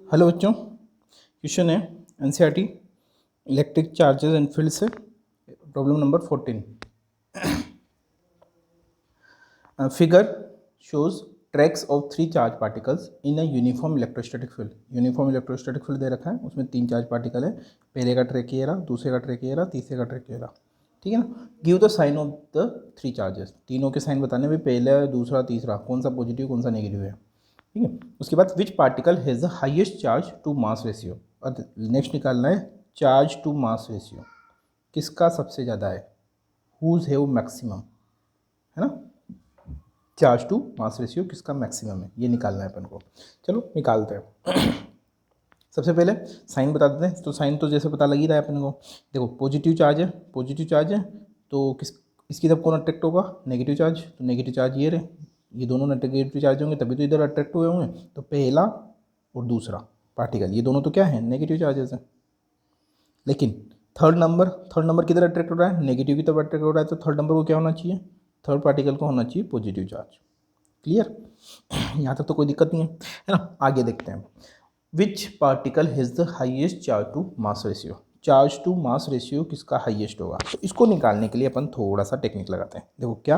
Hello बच्चों, question है NCERT electric charges and field से problem number 14। Figure shows tracks of 3 charge particles in a uniform electrostatic field. Uniform electrostatic field दे रखा है, उसमें 3 charge particle है। पहले का ट्रैक ये रहा, दूसरे का ट्रैक ये रहा, तीसरे का ट्रैक ये रहा। ठीक है ना। Give the sign of the 3 charges. तीनों के साइन बताने में पहला, दूसरा, तीसरा कौन सा पॉजिटिव कौन सा नेगेटिव है। ठीक है। उसके बाद which particle has the highest charge to mass ratio. और नेक्स्ट निकालना है चार्ज टू मास रेशियो, किसका सबसे ज़्यादा है, हुज है वो मैक्सिमम, है ना। चार्ज टू मास रेशियो किसका मैक्सिमम है, ये निकालना है अपन को। चलो निकालते हैं। सबसे पहले साइन बता देते हैं। तो साइन तो जैसे पता लग ही रहा है अपन को। देखो पॉजिटिव चार्ज है, पॉजिटिव चार्ज है तो किस इसकी तरफ कौन अट्रैक्ट होगा, नेगेटिव चार्ज। तो नेगेटिव चार्ज ये रहे, ये दोनों नेगेटिव चार्ज होंगे तभी तो इधर अट्रैक्ट हुए होंगे। तो पहला और दूसरा पार्टिकल ये दोनों तो क्या है, नेगेटिव चार्जेस हैं। लेकिन थर्ड नंबर किधर अट्रैक्ट हो रहा है, नेगेटिव की तरफ अट्रैक्ट हो रहा है। तो थर्ड नंबर को क्या होना चाहिए, थर्ड पार्टिकल को होना चाहिए पॉजिटिव चार्ज। क्लियर। यहाँ तक तो कोई दिक्कत नहीं है ना। आगे देखते हैं। Which particle has the highest charge to mass ratio. Charge to mass ratio किसका हाईएस्ट होगा। तो इसको निकालने के लिए अपन थोड़ा सा टेक्निक लगाते हैं। देखो क्या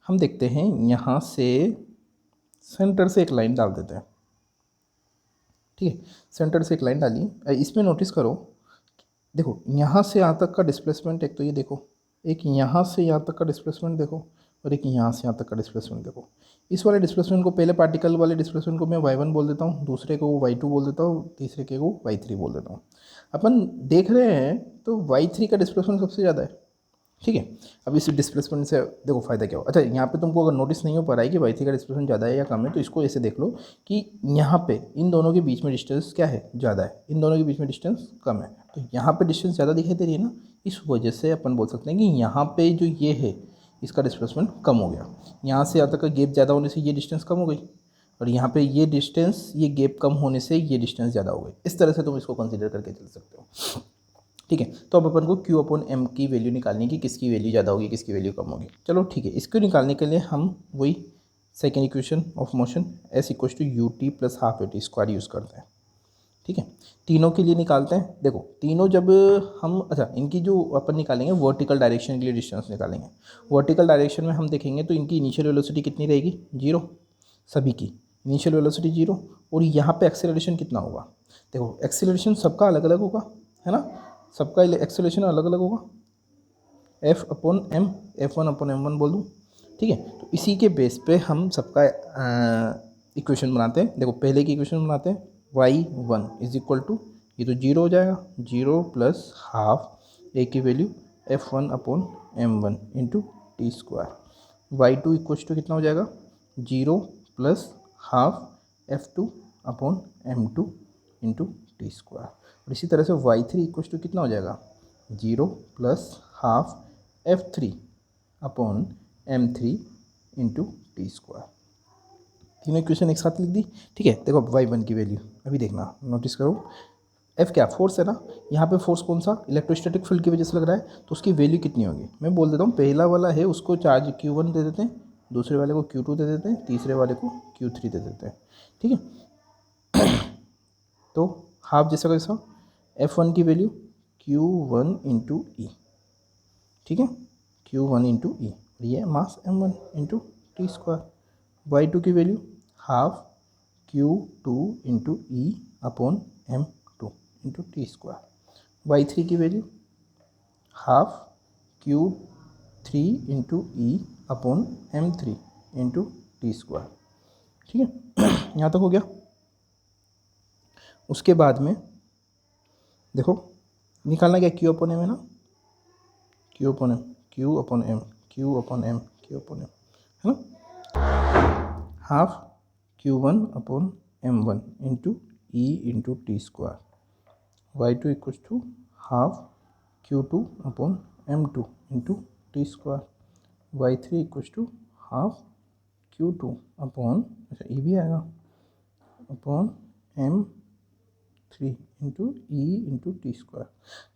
हम देखते हैं, यहाँ से सेंटर से एक लाइन डाल देते हैं। ठीक है, सेंटर से एक लाइन डाली। इसमें नोटिस करो, देखो यहाँ से यहाँ तक का डिस्प्लेसमेंट, एक तो ये देखो, एक यहाँ से यहाँ तक का डिस्प्लेसमेंट देखो, और एक यहाँ से यहाँ तक का डिस्प्लेसमेंट देखो। इस वाले डिस्प्लेसमेंट को, पहले पार्टिकल वाले डिस्प्लेसमेंट को मैं y1 बोल देता हूँ, दूसरे को y2 बोल देता हूँ, तीसरे के को y3 बोल देता हूँ। अपन देख रहे हैं तो y3 का डिस्प्लेसमेंट सबसे ज़्यादा है। ठीक है। अब इस डिस्प्लेसमेंट से देखो फायदा क्या हो। अच्छा, यहाँ पे तुमको अगर नोटिस नहीं हो पा रहा है कि y3 का डिस्प्लेसमेंट ज़्यादा है या कम है, तो इसको ऐसे देख लो कि यहाँ पे इन दोनों के बीच में डिस्टेंस क्या है, ज़्यादा है, इन दोनों के बीच में डिस्टेंस कम है। तो यहाँ पे डिस्टेंस ज़्यादा दिखाई दे रही है ना, इस वजह से अपन बोल सकते हैं कि यहाँ पे जो ये है इसका डिस्प्लेसमेंट कम हो गया। यहाँ से यहाँ तक का गैप ज़्यादा होने से ये डिस्टेंस कम हो गई, और यहाँ पे ये डिस्टेंस, ये गैप कम होने से ये डिस्टेंस ज़्यादा हो गई। इस तरह से तुम इसको कंसिडर करके चल सकते हो। ठीक है। तो अब अपन को Q अपॉन M की वैल्यू निकालनी है कि किसकी वैल्यू ज़्यादा होगी, किसकी वैल्यू कम होगी। चलो ठीक है, इसको निकालने के लिए हम वही second equation of motion S equal to u t plus half a t square use करते हैं। ठीक है, तीनों के लिए निकालते हैं। देखो तीनों जब हम, अच्छा इनकी जो अपन निकालेंगे वर्टिकल डायरेक्शन के लिए डिस्टेंस निकालेंगे। वर्टिकल डायरेक्शन में हम देखेंगे तो इनकी इनिशियल वेलोसिटी कितनी रहेगी, 0, सभी की इनिशियल वेलोसिटी 0। और यहाँ पे एक्सेलरेशन कितना होगा, देखो एक्सेलरेशन सबका अलग अलग होगा, है ना, सबका एक्सेलरेशन अलग अलग होगा। F upon M, F1 upon M1 बोल दूँ। ठीक है, तो इसी के बेस पे हम सबका इक्वेशन बनाते हैं। देखो पहले की इक्वेशन बनाते हैं, y1 इज इक्वल टू, ये तो 0 हो जाएगा, 0 प्लस हाफ ए की value F1 upon M1 into t square. y2 equal to कितना हो जाएगा, 0 plus half F2 upon M2 into t square. और इसी तरह से y3 इक्वल टू कितना हो जाएगा, 0 plus half F3 upon M3 into t square. तीनों इक्वेशन एक साथ लिख दी। ठीक है, देखो अब y1 की वैल्यू अभी देखना, नोटिस करो, F क्या, फोर्स है ना। यहाँ पे फोर्स कौन सा, इलेक्ट्रोस्टैटिक फील्ड की वजह से लग रहा है, तो उसकी वैल्यू कितनी होगी। मैं बोल देता हूँ, पहला वाला है उसको चार्ज Q1 दे देते हैं, दूसरे वाले को Q2 दे देते हैं, तीसरे वाले को Q3 दे देते हैं। ठीक है। तो हाफ जैसा कैसा, F1 की वैल्यू Q1 इंटू ई। ठीक है, Q1 इंटू ई, ये मास M1 into t square. y2 की वैल्यू हाफ Q2 इंटू ई upon M2 into t square. y3 की वैल्यू हाफ Q3 इंटू ई upon M3 into t square. ठीक है, यहाँ तक हो गया। उसके बाद में देखो निकालना क्या, Q अपॉन M है ना, Q upon M, Q upon M, Q upon M, Q upon M, है ना। Half Q1 upon M1 into E into t square. y2 equal to half Q2 upon M2 into t square. y3 equal to half Q2 upon, अच्छा ये भी आएगा, upon M3 into E into t square.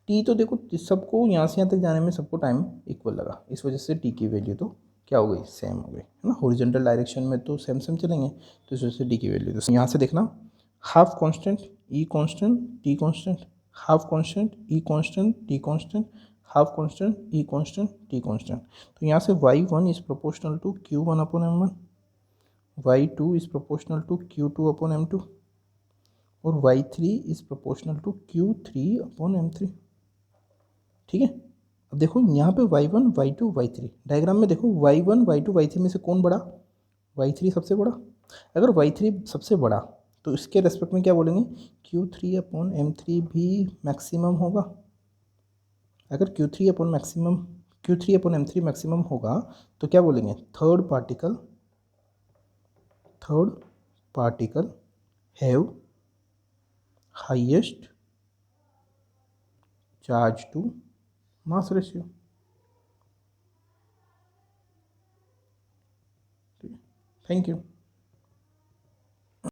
T तो देखो सबको यहाँ से यहाँ तक जाने में सबको टाइम इक्वल लगा, इस वजह से टी की वैल्यू तो क्या हो गई, सेम हो गई, है ना। हॉरिजॉन्टल डायरेक्शन में तो सेम सेम चलेंगे, तो इस वजह से टी की वैल्यू तो यहाँ से देखना, half constant E constant t constant, half constant E constant t constant, half constant E constant t constant. तो यहाँ से y1 is proportional to q1 upon m1, y2 is proportional to q2 upon m2 और y3 is proportional to q3 upon m3। ठीक है, अब देखो यहाँ पे y1 y2 y3 डायग्राम में देखो y1 y2 y3 में से कौन बड़ा, y3 सबसे बड़ा। अगर y3 सबसे बड़ा तो इसके रेस्पेक्ट में क्या बोलेंगे, q3 अपॉन m3 भी मैक्सिमम होगा। अगर q3 अपॉन m3 मैक्सिमम होगा तो क्या बोलेंगे, third particle have highest charge to mass ratio. Thank you.